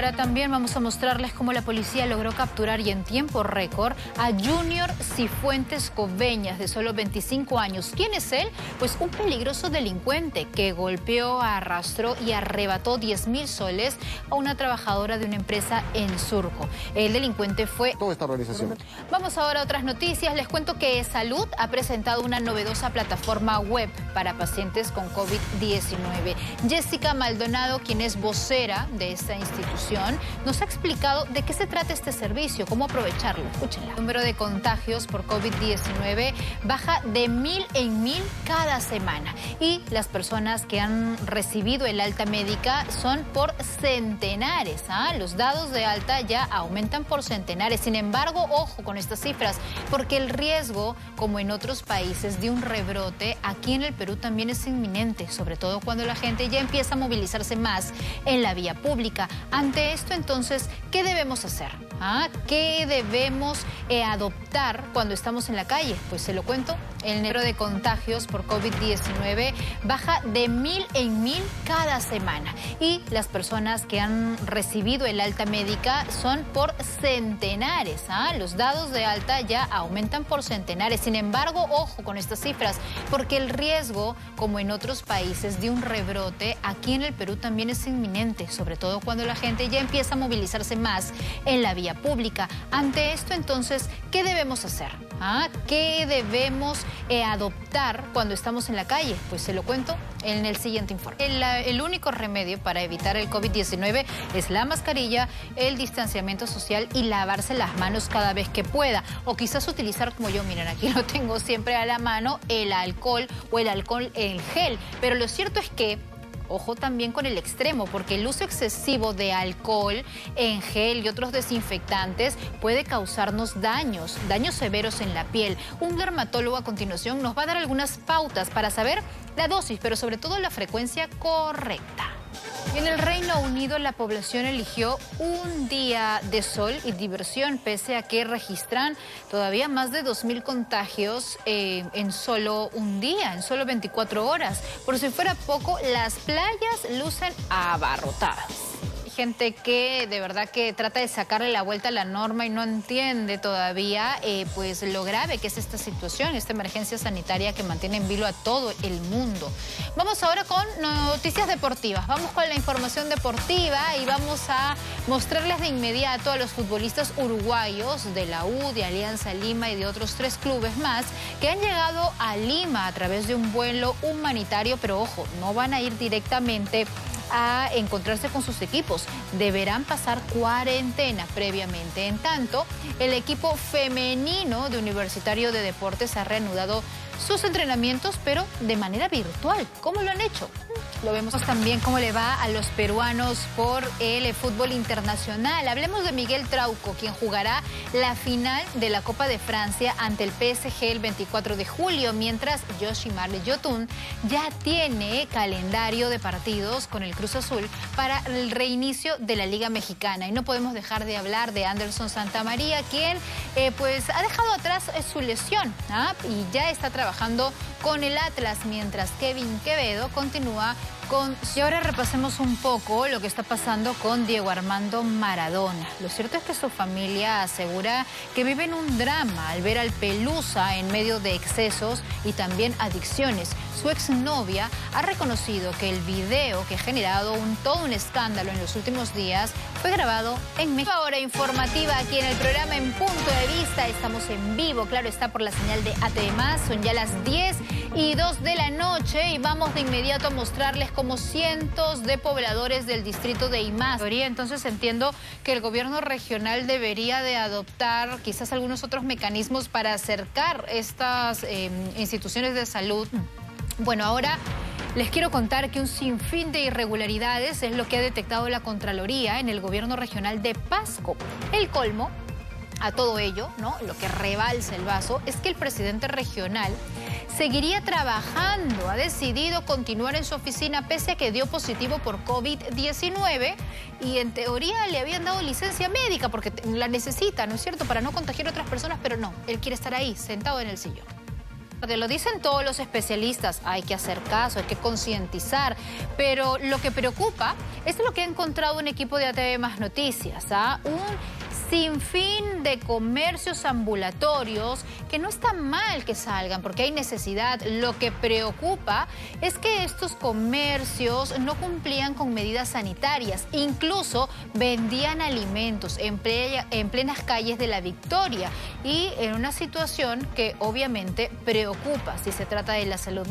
Ahora también vamos a mostrarles cómo la policía logró capturar y en tiempo récord a Junior Cifuentes Coveñas, de solo 25 años. ¿Quién es él? Pues un peligroso delincuente que golpeó, arrastró y arrebató 10.000 soles a una trabajadora de una empresa en Surco. El delincuente fue... toda esta organización. Vamos ahora a otras noticias. Les cuento que Salud ha presentado una novedosa plataforma web para pacientes con COVID-19. Jessica Maldonado, quien es vocera de esta institución, nos ha explicado de qué se trata este servicio, cómo aprovecharlo. Escúchenla. El número de contagios por COVID-19 baja de 1.000 en 1.000 cada semana. Y las personas que han recibido el alta médica son por centenares. Los dados de alta ya aumentan por centenares. Sin embargo, ojo con estas cifras, porque el riesgo, como en otros países, de un rebrote, aquí en el Perú también es inminente, sobre todo cuando la gente ya empieza a movilizarse más en la vía pública. Ante esto, entonces, ¿qué debemos hacer? ¿Qué debemos adoptar cuando estamos en la calle? Pues se lo cuento. El número de contagios por COVID-19 baja de 1.000 en 1.000 cada semana. Y las personas que han recibido el alta médica son por centenares. Los dados de alta ya aumentan por centenares. Sin embargo, ojo con estas cifras, porque el riesgo, como en otros países, de un rebrote, aquí en el Perú también es inminente, sobre todo cuando la gente ya empieza a movilizarse más en la vía pública. Ante esto, entonces, ¿qué debemos hacer? ¿Qué debemos adoptar cuando estamos en la calle? Pues se lo cuento en el siguiente informe. El único remedio para evitar el COVID-19 es la mascarilla, el distanciamiento social y lavarse las manos cada vez que pueda. O quizás utilizar, como yo, miren, aquí lo tengo siempre a la mano, el alcohol o el alcohol en gel. Pero lo cierto es que ojo también con el extremo, porque el uso excesivo de alcohol en gel y otros desinfectantes puede causarnos daños severos en la piel. Un dermatólogo a continuación nos va a dar algunas pautas para saber la dosis, pero sobre todo la frecuencia correcta. En el Reino Unido, la población eligió un día de sol y diversión, pese a que registran todavía más de 2.000 contagios en solo un día, en solo 24 horas. Por si fuera poco, las playas lucen abarrotadas. Gente que de verdad que trata de sacarle la vuelta a la norma y no entiende todavía pues lo grave que es esta situación, esta emergencia sanitaria que mantiene en vilo a todo el mundo. Vamos ahora con noticias deportivas. Vamos con la información deportiva y vamos a mostrarles de inmediato a los futbolistas uruguayos de la U, de Alianza Lima y de otros 3 clubes más que han llegado a Lima a través de un vuelo humanitario, pero ojo, no van a ir directamente a encontrarse con sus equipos. Deberán pasar cuarentena previamente. En tanto, el equipo femenino de Universitario de Deportes ha reanudado sus entrenamientos, pero de manera virtual. ¿Cómo lo han hecho? Lo vemos también cómo le va a los peruanos por el fútbol internacional. Hablemos de Miguel Trauco, quien jugará la final de la Copa de Francia ante el PSG el 24 de julio, mientras Yoshimar Yotun ya tiene calendario de partidos con el Cruz Azul para el reinicio de la Liga Mexicana. Y no podemos dejar de hablar de Anderson Santamaría, quien pues ha dejado atrás su lesión y ya está trabajando con el Atlas, mientras Kevin Quevedo continúa con... Y ahora repasemos un poco lo que está pasando con Diego Armando Maradona. Lo cierto es que su familia asegura que viven un drama al ver al Pelusa en medio de excesos y también adicciones. Su exnovia ha reconocido que el video que ha generado todo un escándalo en los últimos días fue grabado en México. Ahora informativa aquí en el programa En Punto de Vista. Estamos en vivo, claro está, por la señal de ATM+. Son ya las 10:02 de la noche y vamos de inmediato a mostrarles como cientos de pobladores del distrito de Imaz. Entonces entiendo que el gobierno regional debería de adoptar quizás algunos otros mecanismos para acercar estas instituciones de salud. Bueno, ahora les quiero contar que un sinfín de irregularidades es lo que ha detectado la Contraloría en el gobierno regional de Pasco. El colmo a todo ello, lo que rebalsa el vaso, es que el presidente regional seguiría trabajando. Ha decidido continuar en su oficina pese a que dio positivo por COVID-19 y en teoría le habían dado licencia médica porque la necesita, ¿no es cierto?, para no contagiar a otras personas, pero no, él quiere estar ahí, sentado en el sillón. Lo dicen todos los especialistas, hay que hacer caso, hay que concientizar, pero lo que preocupa es lo que ha encontrado un equipo de ATV Más Noticias, un sinfín de comercios ambulatorios que no está mal que salgan porque hay necesidad. Lo que preocupa es que estos comercios no cumplían con medidas sanitarias, incluso vendían alimentos en plenas calles de La Victoria y en una situación que obviamente preocupa si se trata de la salud.